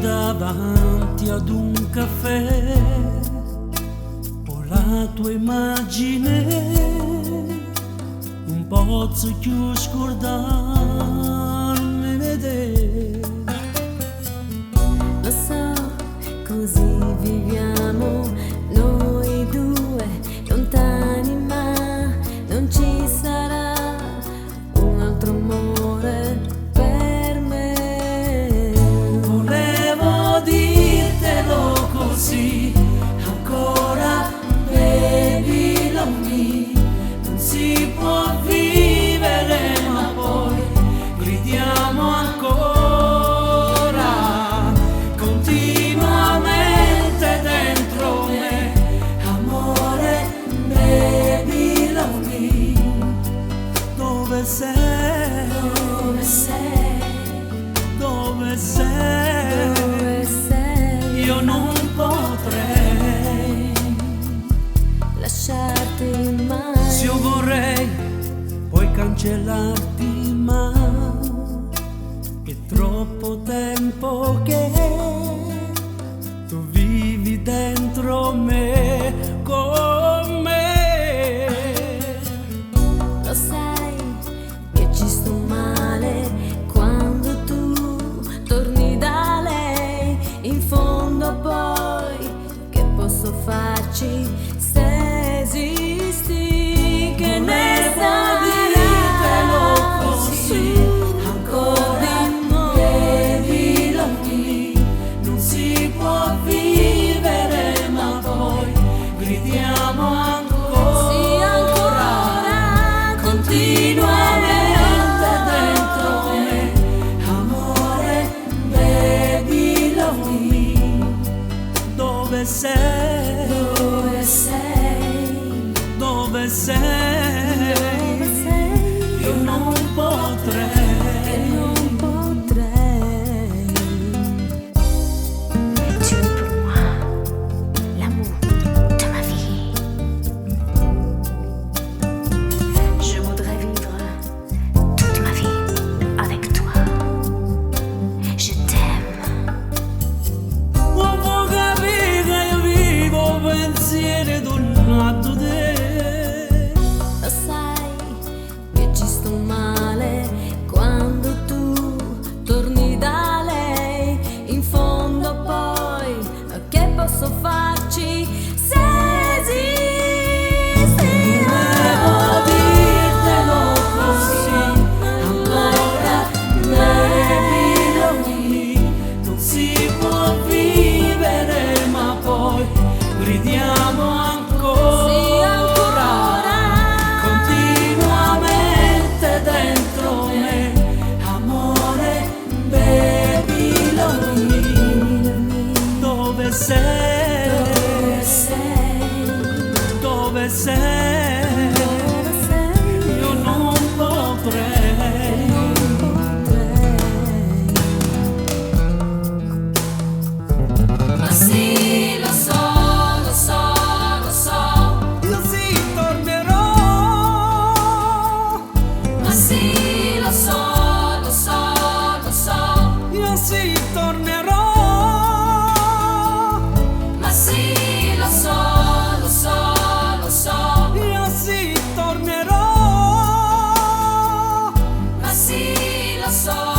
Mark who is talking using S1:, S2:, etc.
S1: davanti ad un caffè, ho la tua immagine, un pozzo più scordarmi vedere.
S2: Lo so, così viviamo noi due, lontani, ma non ci sarà un altro amore per me.
S1: Volevo dirtelo così, ancora baby love me. Non si può vivere ma poi gridiamo ancora continuamente dentro me. Amore baby love me. Dove sei?
S2: Dove sei?
S1: Dove sei?
S2: Dove sei?
S1: Io non potrei,
S2: lasciarti mai.
S1: se io vorrei poi cancellarti, ma è troppo tempo che tu vivi dentro me con me.
S2: Lo sai che ci sto male quando tu torni da lei. In fondo poi che posso farci se esisti? Che ne
S1: Ditelo così, ancora baby love me. Non si può vivere ma poi gridiamo ancora continuamente dentro me. Amore baby love me. Dove sei?
S2: Dove sei?
S1: Dove sei?
S2: Dove sei?
S1: Io non potrei.
S2: Non potrei.
S3: Tu es pour moi l'amour de ma vie. Je voudrais vivre toute ma vie avec toi. Je t'aime.
S1: Non può capire, io vivo pensieri d'un atto te.
S2: Lo sai che ci sto male quando tu torni da lei. In fondo poi che posso farci se esisti?
S1: Volevo dirtelo così, ancora baby love me. Non si può vivere ma poi gridiamo ancora continuamente dentro me. Amore baby love me. Dove sei?
S2: Dove sei?
S1: Dove sei?
S2: Dove sei?
S1: Io non potrei.
S2: Non potrei. Ma sì, lo so, lo so, lo so.
S1: Io sì tornerò.
S2: Ma sì, lo so, lo so, lo so.
S1: Io sì tornerò.
S2: Ma sì, lo so, lo so, lo so.
S1: Io sì tornerò.
S2: Ma sì, lo so.